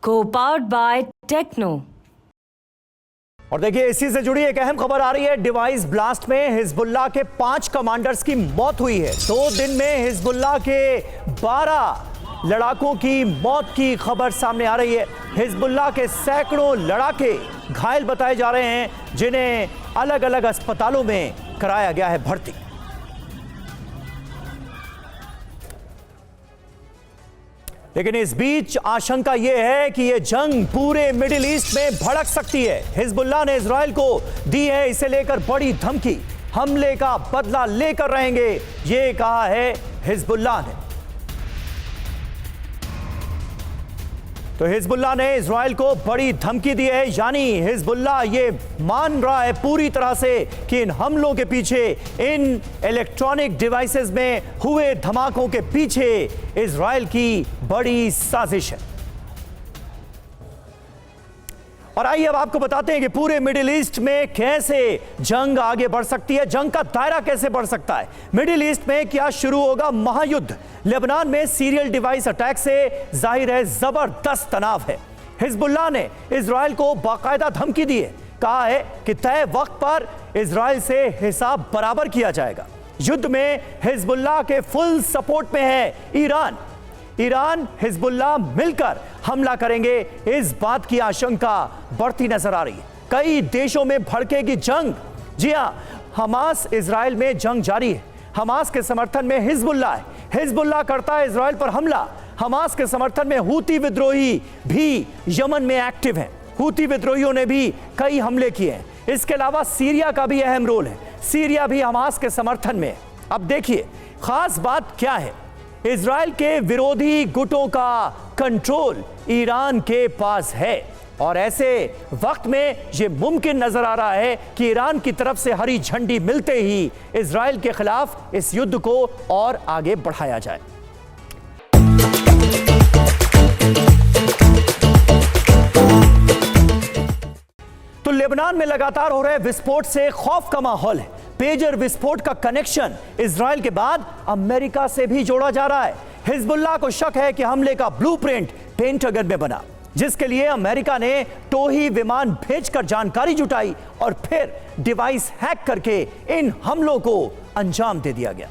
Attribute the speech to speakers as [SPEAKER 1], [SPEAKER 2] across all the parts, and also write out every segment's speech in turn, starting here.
[SPEAKER 1] Co-powered by Techno।
[SPEAKER 2] और देखिए, इसी से जुड़ी एक अहम खबर आ रही है। डिवाइस ब्लास्ट में हिजबुल्लाह के 5 कमांडर्स की मौत हुई है। 2 दिन में हिजबुल्लाह के 12 लड़ाकों की मौत की खबर सामने आ रही है। हिजबुल्लाह के सैकड़ों लड़ाके घायल बताए जा रहे हैं, जिन्हें अलग अलग अस्पतालों में कराया गया है भर्ती। लेकिन इस बीच आशंका यह है कि यह जंग पूरे मिडिल ईस्ट में भड़क सकती है। हिजबुल्लाह ने इजराइल को दी है इसे लेकर बड़ी धमकी, हमले का बदला लेकर रहेंगे, यह कहा है हिजबुल्लाह ने। तो हिजबुल्लाह ने इजराइल को बड़ी धमकी दी है, यानी हिजबुल्लाह ये मान रहा है पूरी तरह से कि इन हमलों के पीछे, इन इलेक्ट्रॉनिक डिवाइसेस में हुए धमाकों के पीछे इजराइल की बड़ी साजिश है। और आइए अब आपको बताते हैं कि पूरे मिडिल ईस्ट में कैसे जंग आगे बढ़ सकती है, जंग का दायरा कैसे बढ़ सकता है। मिडिल ईस्ट में क्या शुरू होगा महायुद्ध। लेबनान में सीरियल डिवाइस अटैक से जाहिर है जबरदस्त तनाव है। हिजबुल्लाह ने इजराइल को बाकायदा धमकी दी है, कहा है कि तय वक्त पर इजराइल से हिसाब बराबर किया जाएगा। युद्ध में हिजबुल्लाह के फुल सपोर्ट में है ईरान हिजबुल्लाह मिलकर हमला करेंगे, इस बात की आशंका बढ़ती नजर आ रही है। कई देशों में भड़केगी जंग। जी हां, हमास इजराइल में जंग जारी है। हमास के समर्थन में हिजबुल्लाह है, हिजबुल्लाह करता है इजराइल पर हमला। हमास के समर्थन में हूती विद्रोही भी यमन में एक्टिव हैं। हूती विद्रोहियों ने भी कई हमले किए हैं। इसके अलावा सीरिया का भी अहम रोल है, सीरिया भी हमास के समर्थन में है। अब देखिए खास बात क्या है, इजराइल के विरोधी गुटों का कंट्रोल ईरान के पास है, और ऐसे वक्त में यह मुमकिन नजर आ रहा है कि ईरान की तरफ से हरी झंडी मिलते ही इजराइल के खिलाफ इस युद्ध को और आगे बढ़ाया जाए। तो लेबनान में लगातार हो रहे विस्फोट से खौफ का माहौल है। पेजर विस्फोट का कनेक्शन इजराइल के बाद अमेरिका से भी जोड़ा जा रहा है। हिजबुल्लाह को शक है कि हमले का ब्लूप्रिंट पेंटागन में बना, जिसके लिए अमेरिका ने टोही विमान भेजकर जानकारी जुटाई और फिर डिवाइस हैक करके इन हमलों को अंजाम दे दिया गया।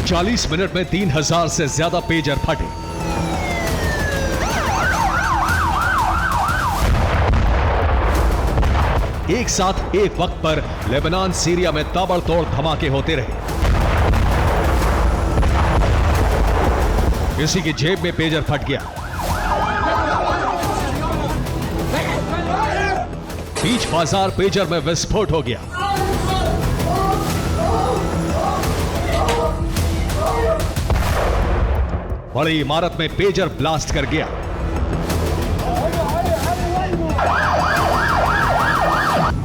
[SPEAKER 3] चालीस मिनट में 3000 से ज्यादा पेजर फटे। एक साथ एक वक्त पर लेबनान सीरिया में ताबड़तोड़ धमाके होते रहे। किसी की जेब में पेजर फट गया, बीच बाजार पेजर में विस्फोट हो गया। बड़ी इमारत में पेजर ब्लास्ट कर गया।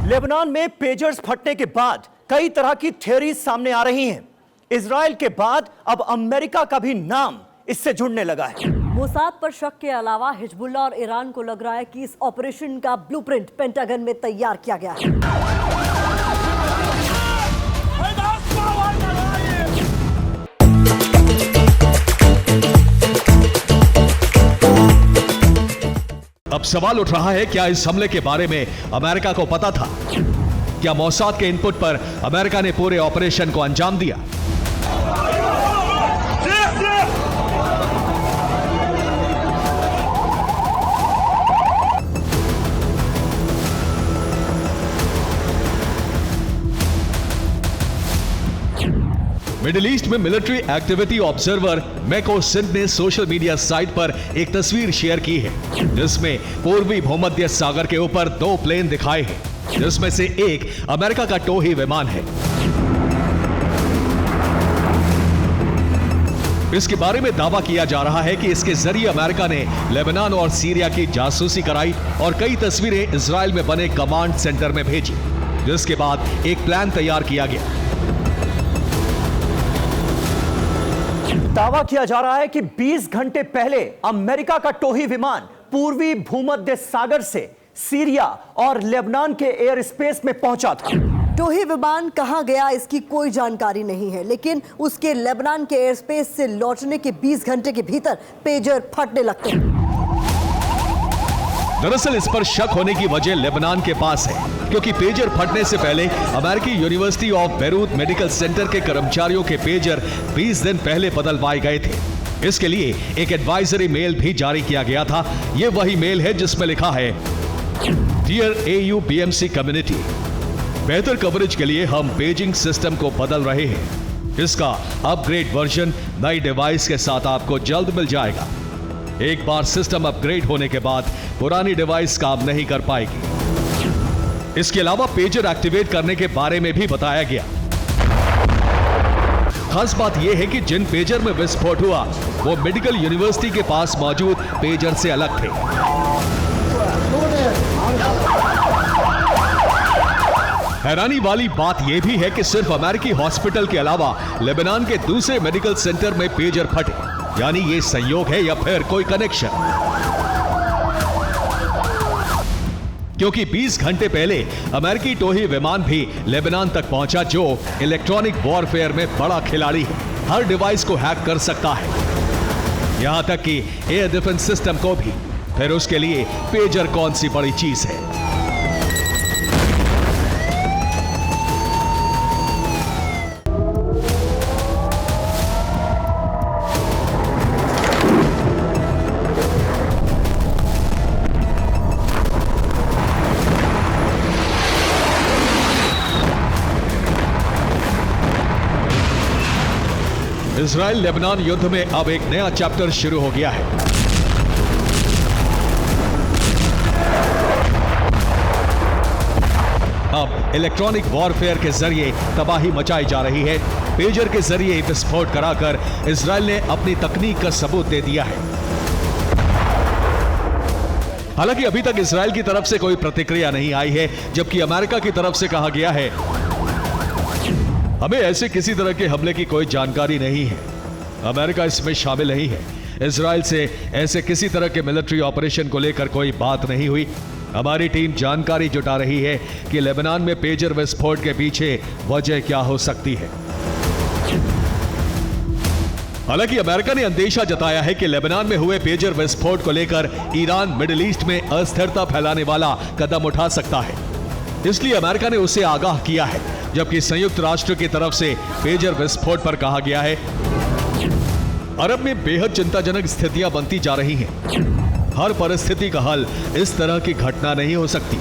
[SPEAKER 2] लेबनान में पेजर्स फटने के बाद कई तरह की थ्योरीज सामने आ रही हैं। इजराइल के बाद अब अमेरिका का भी नाम इससे जुड़ने लगा है।
[SPEAKER 4] मोसाद पर शक के अलावा हिजबुल्लाह और ईरान को लग रहा है कि इस ऑपरेशन का ब्लूप्रिंट पेंटागन में तैयार किया गया है।
[SPEAKER 3] अब सवाल उठ रहा है, क्या इस हमले के बारे में अमेरिका को पता था? क्या मोसाद के इनपुट पर अमेरिका ने पूरे ऑपरेशन को अंजाम दिया? मिडिल ईस्ट में मिलिट्री एक्टिविटी ऑब्जर्वर मैको सिंध ने सोशल मीडिया साइट पर एक तस्वीर शेयर की है, जिसमें पूर्वी भूमध्य सागर के ऊपर 2 प्लेन दिखाए हैं, जिसमें से एक अमेरिका का टोही विमान है। इसके बारे में दावा किया जा रहा है कि इसके जरिए अमेरिका ने लेबनान और सीरिया की जासूसी कराई और कई तस्वीरें इजराइल में बने कमांड सेंटर में भेजी, जिसके बाद एक प्लान तैयार किया गया।
[SPEAKER 2] दावा किया जा रहा है कि 20 घंटे पहले अमेरिका का टोही विमान पूर्वी भूमध्य सागर से सीरिया और लेबनान के एयर स्पेस में पहुंचा था।
[SPEAKER 4] टोही विमान कहां गया इसकी कोई जानकारी नहीं है, लेकिन उसके लेबनान के एयर स्पेस से लौटने के 20 घंटे के भीतर पेजर फटने लगते हैं।
[SPEAKER 3] दरअसल इस पर शक होने की वजह लेबनान के पास है, क्योंकि पेजर फटने से पहले अमेरिकी university of Beirut medical centre के कर्मचारियों के पेजर 20 दिन पहले बदलवाए गए थे। इसके लिए एक एडवाइजरी मेल भी जारी किया गया था। यह वही मेल है जिसमें लिखा है, डियर AU BMC कम्युनिटी, बेहतर कवरेज के लिए हम पेजिंग सिस्टम को बदल रहे हैं। इसका अपग्रेड वर्जन नई डिवाइस के साथ आपको जल्द मिल जाएगा। एक बार सिस्टम अपग्रेड होने के बाद पुरानी डिवाइस काम नहीं कर पाएगी। इसके अलावा पेजर एक्टिवेट करने के बारे में भी बताया गया। खास बात यह है कि जिन पेजर में विस्फोट हुआ वो मेडिकल यूनिवर्सिटी के पास मौजूद पेजर से अलग थे। हैरानी वाली बात यह भी है कि सिर्फ अमेरिकी हॉस्पिटल के अलावा लेबनान के दूसरे मेडिकल सेंटर में पेजर फटे, यानी ये संयोग है या फिर कोई कनेक्शन। क्योंकि 20 घंटे पहले अमेरिकी टोही विमान भी लेबनान तक पहुंचा, जो इलेक्ट्रॉनिक वॉरफेयर में बड़ा खिलाड़ी है, हर डिवाइस को हैक कर सकता है, यहां तक कि एयर डिफेंस सिस्टम को भी। फिर उसके लिए पेजर कौन सी बड़ी चीज है? इजराइल लेबनान युद्ध में अब एक नया चैप्टर शुरू हो गया है। अब इलेक्ट्रॉनिक वॉरफेयर के जरिए तबाही मचाई जा रही है। पेजर के जरिए विस्फोट कराकर इजराइल ने अपनी तकनीक का सबूत दे दिया है। हालांकि अभी तक इजराइल की तरफ से कोई प्रतिक्रिया नहीं आई है, जबकि अमेरिका की तरफ से कहा गया है, हमें ऐसे किसी तरह के हमले की कोई जानकारी नहीं है, अमेरिका इसमें शामिल नहीं है। इजराइल से ऐसे किसी तरह के मिलिट्री ऑपरेशन को लेकर कोई बात नहीं हुई। हमारी टीम जानकारी जुटा रही है कि लेबनान में पेजर विस्फोट के पीछे वजह क्या हो सकती है। हालांकि अमेरिका ने अंदेशा जताया है कि लेबनान में हुए पेजर विस्फोट को लेकर ईरान मिडिल ईस्ट में अस्थिरता फैलाने वाला कदम उठा सकता है, इसलिए अमेरिका ने उसे आगाह किया है। जबकि संयुक्त राष्ट्र की तरफ से पेजर विस्फोट पर कहा गया है, अरब में बेहद चिंताजनक स्थितियां बनती जा रही हैं। हर परिस्थिति का हल इस तरह की घटना नहीं हो सकती।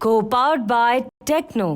[SPEAKER 1] Co-powered by Techno.